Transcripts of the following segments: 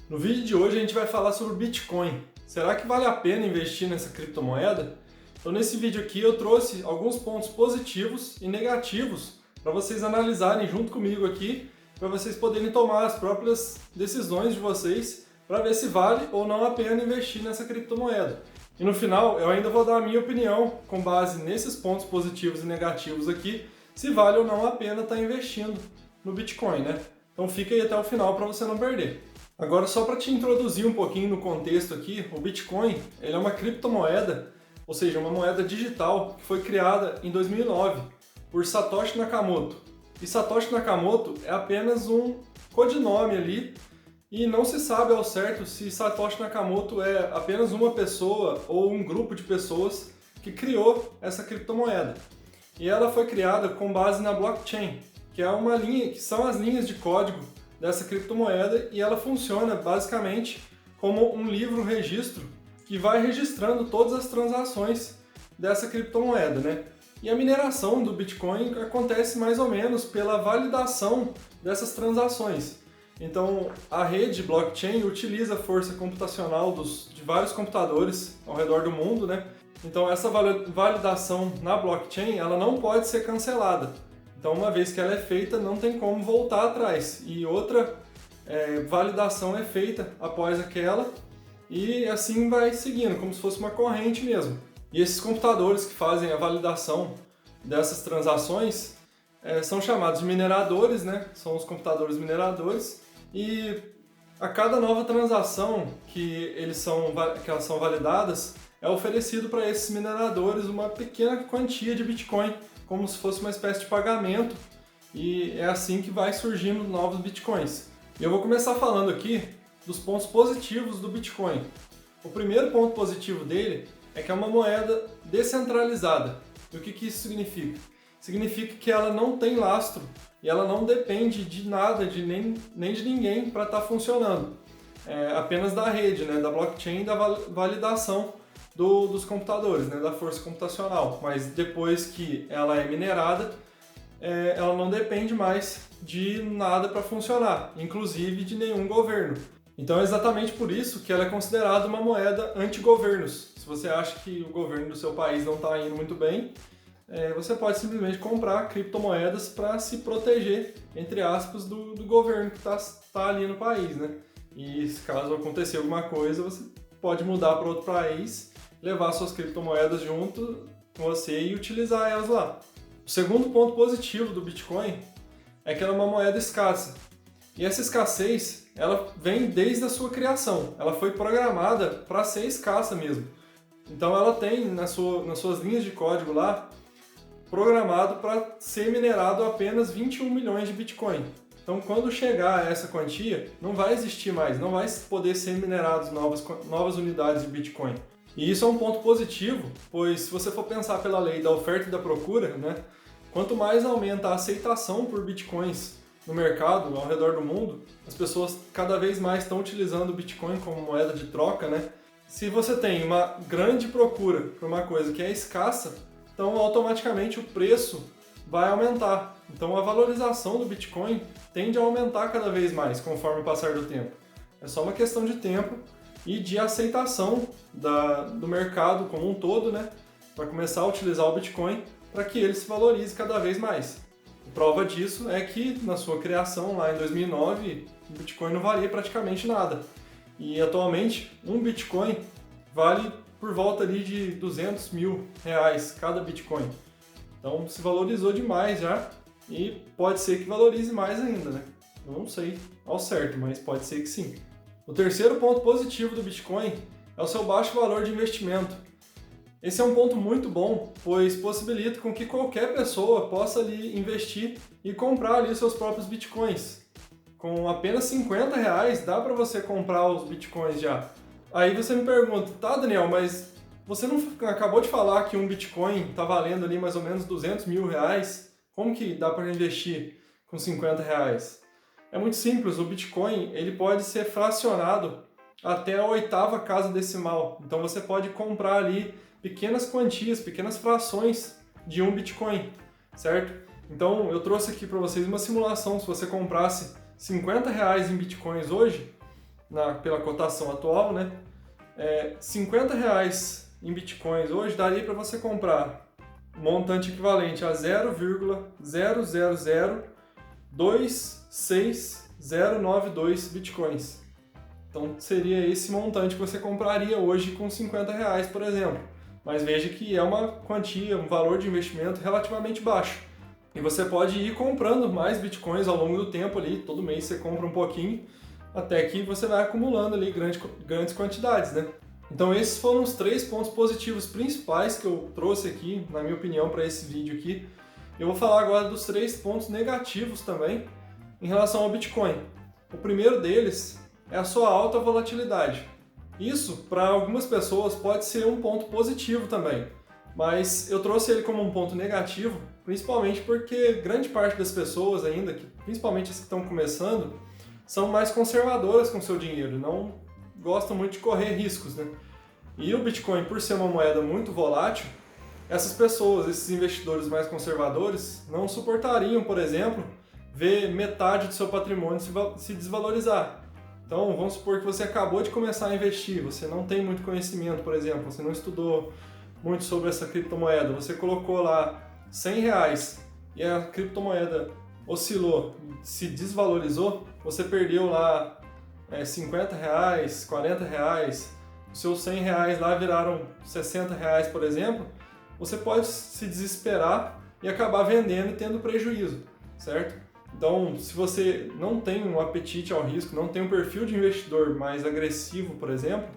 No vídeo de hoje a gente vai falar sobre o Bitcoin. Será que vale a pena investir nessa criptomoeda? Então nesse vídeo aqui eu trouxe alguns pontos positivos e negativos para vocês analisarem junto comigo aqui, para vocês poderem tomar as próprias decisões de vocês para ver se vale ou não a pena investir nessa criptomoeda. E no final eu ainda vou dar a minha opinião com base nesses pontos positivos e negativos aqui, se vale ou não a pena estar investindo no Bitcoin, né? Então fica aí até o final para você não perder. Agora, só para te introduzir um pouquinho no contexto aqui, o Bitcoin ele é uma criptomoeda, ou seja, uma moeda digital que foi criada em 2009 por Satoshi Nakamoto. E Satoshi Nakamoto é apenas um codinome ali e não se sabe ao certo se Satoshi Nakamoto é apenas uma pessoa ou um grupo de pessoas que criou essa criptomoeda. E ela foi criada com base na blockchain, que é uma linha, que são as linhas de código dessa criptomoeda, e ela funciona basicamente como um livro-registro que vai registrando todas as transações dessa criptomoeda, né? E a mineração do Bitcoin acontece mais ou menos pela validação dessas transações. Então, a rede blockchain utiliza a força computacional de vários computadores ao redor do mundo, né? Então, essa validação na blockchain ela não pode ser cancelada. Então, uma vez que ela é feita, não tem como voltar atrás. E outra validação é feita após aquela, e assim vai seguindo, como se fosse uma corrente mesmo. E esses computadores que fazem a validação dessas transações são chamados de mineradores, né? São os computadores mineradores. E a cada nova transação que elas são validadas, é oferecido para esses mineradores uma pequena quantia de Bitcoin, como se fosse uma espécie de pagamento, e é assim que vai surgindo novos Bitcoins. E eu vou começar falando aqui dos pontos positivos do Bitcoin. O primeiro ponto positivo dele é que é uma moeda descentralizada. E o que isso significa? Significa que ela não tem lastro e ela não depende de nada, nem de ninguém para estar funcionando. Apenas da rede, né, da blockchain e da validação dos computadores, né, da força computacional. Mas depois que ela é minerada, ela não depende mais de nada para funcionar, inclusive de nenhum governo. Então é exatamente por isso que ela é considerada uma moeda anti-governos. Se você acha que o governo do seu país não está indo muito bem, você pode simplesmente comprar criptomoedas para se proteger, entre aspas, do governo que está ali no país, né? E se caso acontecer alguma coisa, você pode mudar para outro país, levar suas criptomoedas junto com você e utilizar elas lá. O segundo ponto positivo do Bitcoin é que ela é uma moeda escassa. E essa escassez, ela vem desde a sua criação. Ela foi programada para ser escassa mesmo. Então ela tem nas suas linhas de código lá, programado para ser minerado apenas 21 milhões de Bitcoin. Então quando chegar a essa quantia, não vai existir mais, não vai poder ser minerados novas unidades de Bitcoin. E isso é um ponto positivo, pois se você for pensar pela lei da oferta e da procura, né, quanto mais aumenta a aceitação por Bitcoins no mercado, ao redor do mundo, as pessoas cada vez mais estão utilizando o Bitcoin como moeda de troca, né? Se você tem uma grande procura por uma coisa que é escassa, então automaticamente o preço vai aumentar. Então a valorização do Bitcoin tende a aumentar cada vez mais conforme o passar do tempo. É só uma questão de tempo e de aceitação do mercado como um todo, né, para começar a utilizar o Bitcoin para que ele se valorize cada vez mais. A prova disso é que na sua criação lá em 2009, o Bitcoin não valia praticamente nada. E atualmente um Bitcoin vale por volta ali de 200 mil reais cada Bitcoin. Então se valorizou demais já e pode ser que valorize mais ainda, né? Eu não sei ao certo, mas pode ser que sim. O terceiro ponto positivo do Bitcoin é o seu baixo valor de investimento. Esse é um ponto muito bom, pois possibilita com que qualquer pessoa possa ali investir e comprar ali os seus próprios Bitcoins. Com apenas 50 reais dá para você comprar os Bitcoins já. Aí você me pergunta, tá, Daniel, mas você não acabou de falar que um Bitcoin está valendo ali mais ou menos 200 mil reais? Como que dá para investir com 50 reais? É muito simples, o Bitcoin ele pode ser fracionado até a 8ª casa decimal. Então você pode comprar ali pequenas quantias, pequenas frações de um Bitcoin, certo? Então eu trouxe aqui para vocês uma simulação. Se você comprasse 50 reais em Bitcoins hoje, pela cotação atual, né? R$50 em bitcoins hoje daria para você comprar um montante equivalente a 0,000269092 bitcoins. Então seria esse montante que você compraria hoje com R$50, por exemplo. Mas veja que é uma quantia, um valor de investimento relativamente baixo. E você pode ir comprando mais bitcoins ao longo do tempo ali, todo mês você compra um pouquinho, até que você vai acumulando ali grandes quantidades, né? Então esses foram os 3 pontos positivos principais que eu trouxe aqui, na minha opinião, para esse vídeo aqui. Eu vou falar agora dos 3 pontos negativos também em relação ao Bitcoin. O primeiro deles é a sua alta volatilidade. Isso, para algumas pessoas, pode ser um ponto positivo também, mas eu trouxe ele como um ponto negativo, principalmente porque grande parte das pessoas ainda, principalmente as que estão começando, são mais conservadoras com seu dinheiro, não gostam muito de correr riscos, né? E o Bitcoin, por ser uma moeda muito volátil, essas pessoas, esses investidores mais conservadores, não suportariam, por exemplo, ver metade do seu patrimônio se desvalorizar. Então, vamos supor que você acabou de começar a investir, você não tem muito conhecimento, por exemplo, você não estudou muito sobre essa criptomoeda, você colocou lá R$100 e a criptomoeda oscilou, se desvalorizou, você perdeu lá R$50, R$40, os seus R$100 lá viraram R$60, por exemplo, você pode se desesperar e acabar vendendo e tendo prejuízo, certo? Então, se você não tem um apetite ao risco, não tem um perfil de investidor mais agressivo, por exemplo,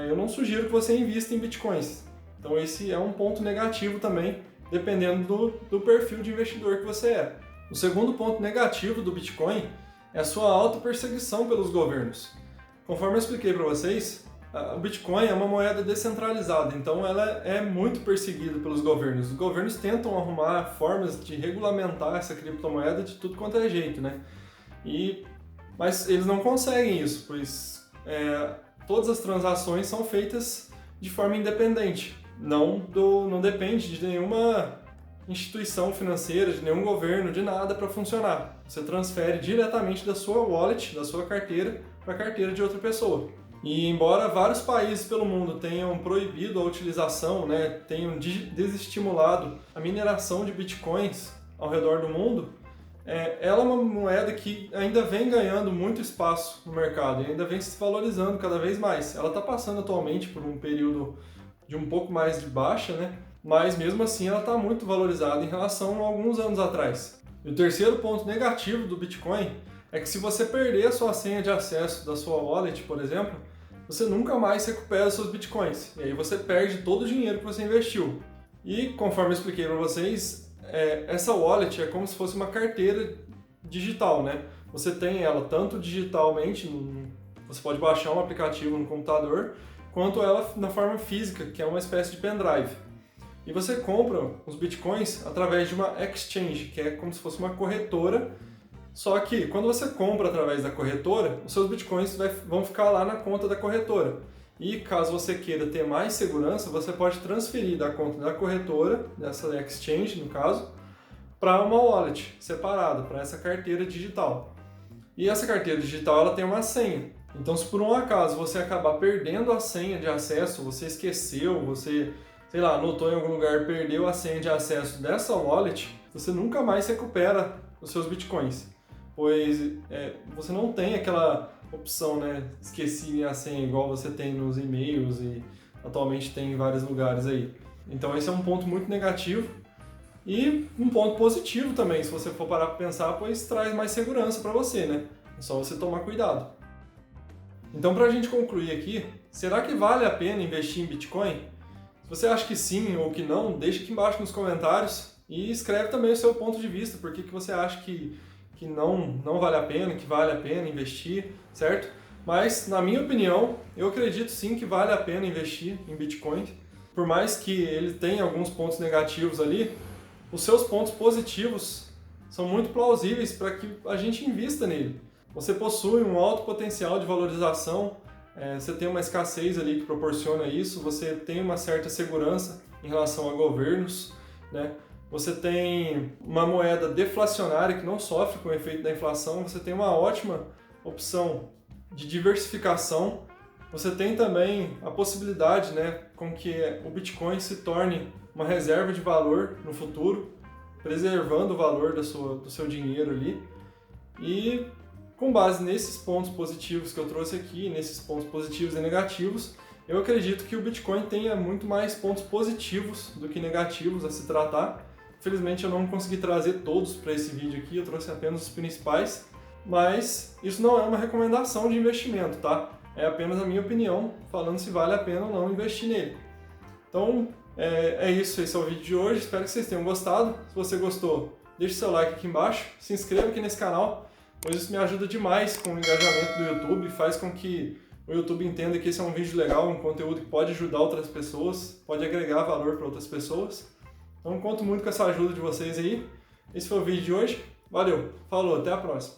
eu não sugiro que você invista em bitcoins. Então, esse é um ponto negativo também, dependendo do perfil de investidor que você é. O segundo ponto negativo do Bitcoin é a sua alta perseguição pelos governos. Conforme eu expliquei para vocês, o Bitcoin é uma moeda descentralizada, então ela é muito perseguida pelos governos. Os governos tentam arrumar formas de regulamentar essa criptomoeda de tudo quanto é jeito, né? Mas eles não conseguem isso, pois todas as transações são feitas de forma independente. Não depende de nenhuma instituição financeira, de nenhum governo, de nada para funcionar. Você transfere diretamente da sua wallet, da sua carteira, para a carteira de outra pessoa. E embora vários países pelo mundo tenham proibido a utilização, né, tenham desestimulado a mineração de bitcoins ao redor do mundo, ela é uma moeda que ainda vem ganhando muito espaço no mercado e ainda vem se valorizando cada vez mais. Ela está passando atualmente por um período de um pouco mais de baixa, né? Mas mesmo assim ela está muito valorizada em relação a alguns anos atrás. E o terceiro ponto negativo do Bitcoin é que se você perder a sua senha de acesso da sua wallet, por exemplo, você nunca mais recupera seus bitcoins. E aí você perde todo o dinheiro que você investiu. E conforme eu expliquei para vocês, essa wallet é como se fosse uma carteira digital, né? Você tem ela tanto digitalmente, você pode baixar um aplicativo no computador, quanto ela na forma física, que é uma espécie de pendrive. E você compra os bitcoins através de uma exchange, que é como se fosse uma corretora. Só que quando você compra através da corretora, os seus bitcoins vão ficar lá na conta da corretora. E caso você queira ter mais segurança, você pode transferir da conta da corretora, dessa exchange no caso, para uma wallet separada, para essa carteira digital. E essa carteira digital ela tem uma senha. Então, se por um acaso você acabar perdendo a senha de acesso, você esqueceu, você, sei lá, anotou em algum lugar, perdeu a senha de acesso dessa wallet, você nunca mais recupera os seus bitcoins. Pois você não tem aquela opção, né, esqueci a senha igual você tem nos e-mails e atualmente tem em vários lugares aí. Então esse é um ponto muito negativo e um ponto positivo também, se você for parar para pensar, pois traz mais segurança para você, né? É só você tomar cuidado. Então, para a gente concluir aqui, será que vale a pena investir em Bitcoin? Se você acha que sim ou que não, deixa aqui embaixo nos comentários e escreve também o seu ponto de vista, por que você acha que não vale a pena, que vale a pena investir, certo? Mas, na minha opinião, eu acredito sim que vale a pena investir em Bitcoin. Por mais que ele tenha alguns pontos negativos ali, os seus pontos positivos são muito plausíveis para que a gente invista nele. Você possui um alto potencial de valorização, você tem uma escassez ali que proporciona isso, você tem uma certa segurança em relação a governos, né? Você tem uma moeda deflacionária que não sofre com o efeito da inflação, você tem uma ótima opção de diversificação, você tem também a possibilidade, né, com que o Bitcoin se torne uma reserva de valor no futuro, preservando o valor do seu dinheiro ali. E com base nesses pontos positivos que eu trouxe aqui, nesses pontos positivos e negativos, eu acredito que o Bitcoin tenha muito mais pontos positivos do que negativos a se tratar. Infelizmente eu não consegui trazer todos para esse vídeo aqui, eu trouxe apenas os principais, mas isso não é uma recomendação de investimento, tá? É apenas a minha opinião, falando se vale a pena ou não investir nele. Então, é isso, esse é o vídeo de hoje, espero que vocês tenham gostado. Se você gostou, deixe seu like aqui embaixo, se inscreva aqui nesse canal, pois isso me ajuda demais com o engajamento do YouTube, faz com que o YouTube entenda que esse é um vídeo legal, um conteúdo que pode ajudar outras pessoas, pode agregar valor para outras pessoas. Então, conto muito com essa ajuda de vocês aí. Esse foi o vídeo de hoje, valeu, falou, até a próxima!